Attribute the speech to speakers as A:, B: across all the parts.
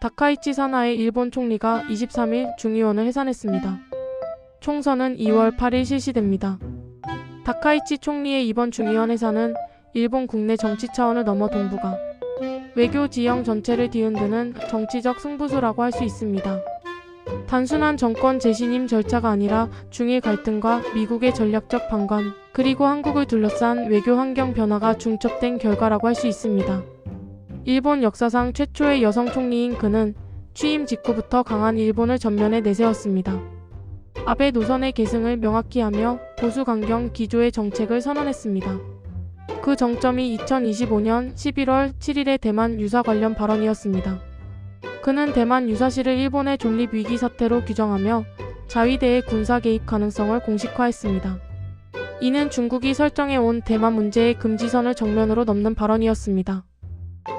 A: 다카이치 사나에 일본 총리가 23일 중의원을 해산했습니다. 총선은 2월 8일 실시됩니다. 다카이치 총리의 이번 중의원 해산은 일본 국내 정치 차원을 넘어 동북아, 외교 지형 전체를 뒤흔드는 정치적 승부수라고 할 수 있습니다. 단순한 정권 재신임 절차가 아니라 중일 갈등과 미국의 전략적 방관, 그리고 한국을 둘러싼 외교 환경 변화가 중첩된 결과라고 할 수 있습니다. 일본 역사상 최초의 여성 총리인 그는 취임 직후부터 강한 일본을 전면에 내세웠습니다. 아베 노선의 계승을 명확히 하며 보수 강경 기조의 정책을 선언했습니다. 그 정점이 2025년 11월 7일의 대만 유사 관련 발언이었습니다. 그는 대만 유사시를 일본의 존립 위기 사태로 규정하며 자위대의 군사 개입 가능성을 공식화했습니다. 이는 중국이 설정해온 대만 문제의 금지선을 정면으로 넘는 발언이었습니다.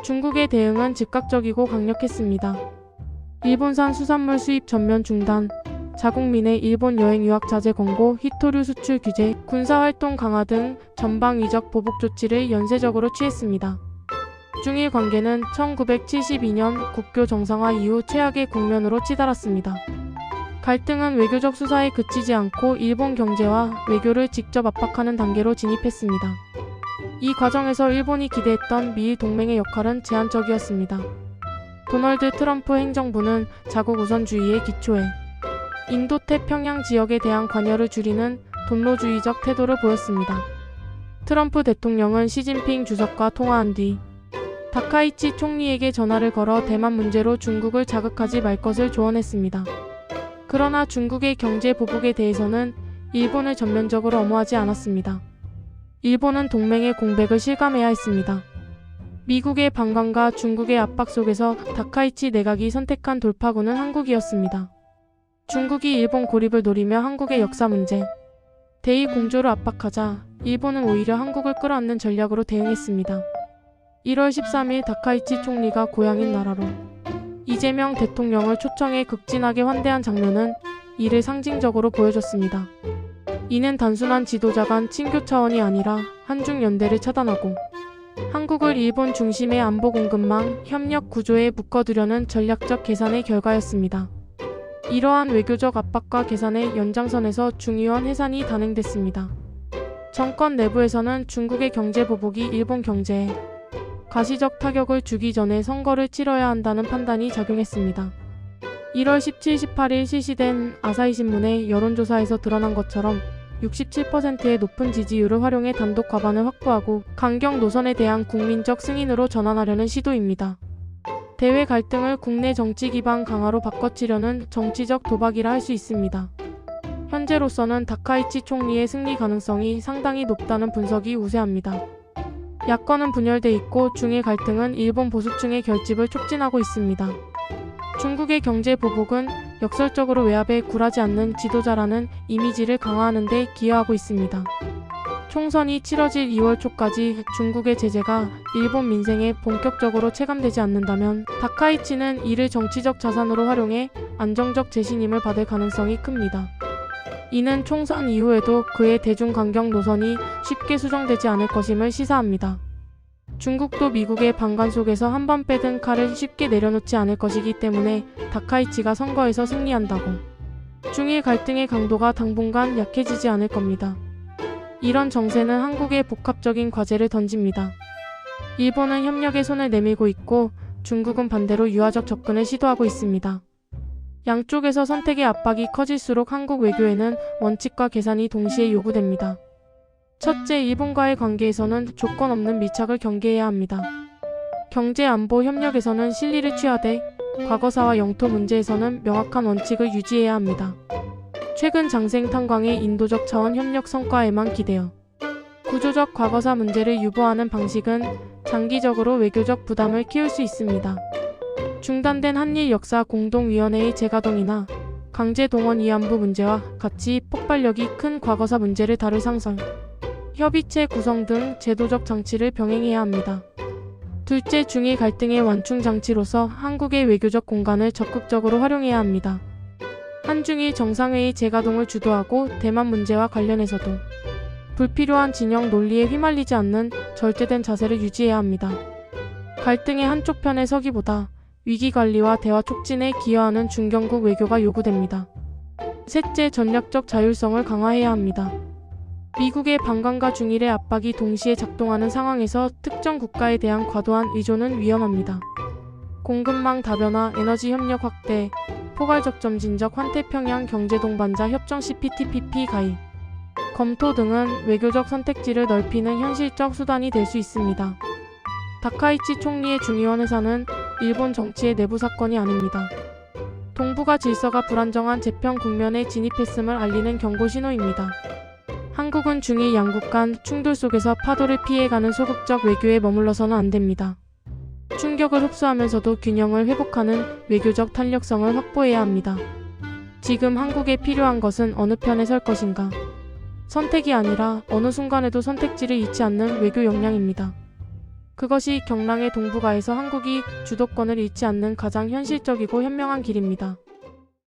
A: 중국의 대응은 즉각적이고 강력했습니다. 일본산 수산물 수입 전면 중단, 자국민의 일본 여행 유학 자제 권고, 히토류 수출 규제, 군사활동 강화 등 전방위적 보복 조치를 연쇄적으로 취했습니다. 중일 관계는 1972년 국교 정상화 이후 최악의 국면으로 치달았습니다. 갈등은 외교적 수사에 그치지 않고 일본 경제와 외교를 직접 압박하는 단계로 진입했습니다. 이 과정에서 일본이 기대했던 미일 동맹의 역할은 제한적이었습니다. 도널드 트럼프 행정부는 자국 우선주의에 기초해 인도태평양 지역에 대한 관여를 줄이는 돈로주의적 태도를 보였습니다. 트럼프 대통령은 시진핑 주석과 통화한 뒤 다카이치 총리에게 전화를 걸어 대만 문제로 중국을 자극하지 말 것을 조언했습니다. 그러나 중국의 경제 보복에 대해서는 일본을 전면적으로 엄호하지 않았습니다. 일본은 동맹의 공백을 실감해야 했습니다. 미국의 방관과 중국의 압박 속에서 다카이치 내각이 선택한 돌파구는 한국이었습니다. 중국이 일본 고립을 노리며 한국의 역사 문제, 대의 공조를 압박하자 일본은 오히려 한국을 끌어안는 전략으로 대응했습니다. 1월 13일 다카이치 총리가 고향인 나라로 이재명 대통령을 초청해 극진하게 환대한 장면은 이를 상징적으로 보여줬습니다. 이는 단순한 지도자 간 친교 차원이 아니라 한중 연대를 차단하고 한국을 일본 중심의 안보 공급망 협력 구조에 묶어두려는 전략적 계산의 결과였습니다. 이러한 외교적 압박과 계산의 연장선에서 중의원 해산이 단행됐습니다. 정권 내부에서는 중국의 경제 보복이 일본 경제에 가시적 타격을 주기 전에 선거를 치러야 한다는 판단이 작용했습니다. 1월 17, 18일 실시된 아사히신문의 여론조사에서 드러난 것처럼 67%의 높은 지지율을 활용해 단독 과반을 확보하고 강경 노선에 대한 국민적 승인으로 전환하려는 시도입니다. 대외 갈등을 국내 정치 기반 강화로 바꿔치려는 정치적 도박이라 할 수 있습니다. 현재로서는 다카이치 총리의 승리 가능성이 상당히 높다는 분석이 우세합니다. 야권은 분열돼 있고 중일 갈등은 일본 보수층의 결집을 촉진하고 있습니다. 중국의 경제 보복은 역설적으로 외압에 굴하지 않는 지도자라는 이미지를 강화하는 데 기여하고 있습니다. 총선이 치러질 2월 초까지 중국의 제재가 일본 민생에 본격적으로 체감되지 않는다면 다카이치는 이를 정치적 자산으로 활용해 안정적 재신임을 받을 가능성이 큽니다. 이는 총선 이후에도 그의 대중강경 노선이 쉽게 수정되지 않을 것임을 시사합니다. 중국도 미국의 방관 속에서 한 번 빼든 칼을 쉽게 내려놓지 않을 것이기 때문에 다카이치가 선거에서 승리한다고 중일 갈등의 강도가 당분간 약해지지 않을 겁니다. 이런 정세는 한국에 복합적인 과제를 던집니다. 일본은 협력에 손을 내밀고 있고 중국은 반대로 유화적 접근을 시도하고 있습니다. 양쪽에서 선택의 압박이 커질수록 한국 외교에는 원칙과 계산이 동시에 요구됩니다. 첫째, 일본과의 관계에서는 조건 없는 밀착을 경계해야 합니다. 경제 안보 협력에서는 실리를 취하되 과거사와 영토 문제에서는 명확한 원칙을 유지해야 합니다. 최근 장생 탄광의 인도적 차원 협력 성과에만 기대어 구조적 과거사 문제를 유보하는 방식은 장기적으로 외교적 부담을 키울 수 있습니다. 중단된 한일 역사 공동위원회의 재가동이나 강제동원 위안부 문제와 같이 폭발력이 큰 과거사 문제를 다룰 상설, 협의체 구성 등 제도적 장치를 병행해야 합니다. 둘째, 중일 갈등의 완충 장치로서 한국의 외교적 공간을 적극적으로 활용해야 합니다. 한중일 정상회의 재가동을 주도하고 대만 문제와 관련해서도 불필요한 진영 논리에 휘말리지 않는 절제된 자세를 유지해야 합니다. 갈등의 한쪽 편에 서기보다 위기관리와 대화 촉진에 기여하는 중견국 외교가 요구됩니다. 셋째, 전략적 자율성을 강화해야 합니다. 미국의 반감과 중일의 압박이 동시에 작동하는 상황에서 특정 국가에 대한 과도한 의존은 위험합니다. 공급망 다변화, 에너지 협력 확대, 포괄적 점진적 환태평양 경제동반자 협정 CPTPP 가입, 검토 등은 외교적 선택지를 넓히는 현실적 수단이 될 수 있습니다. 다카이치 총리의 중의원 회사는 일본 정치의 내부 사건이 아닙니다. 동북아 질서가 불안정한 재편 국면에 진입했음을 알리는 경고 신호입니다. 한국은 중일 양국 간 충돌 속에서 파도를 피해가는 소극적 외교에 머물러서는 안 됩니다. 충격을 흡수하면서도 균형을 회복하는 외교적 탄력성을 확보해야 합니다. 지금 한국에 필요한 것은 어느 편에 설 것인가? 선택이 아니라 어느 순간에도 선택지를 잃지 않는 외교 역량입니다. 그것이 경랑의 동북아에서 한국이 주도권을 잃지 않는 가장 현실적이고 현명한 길입니다.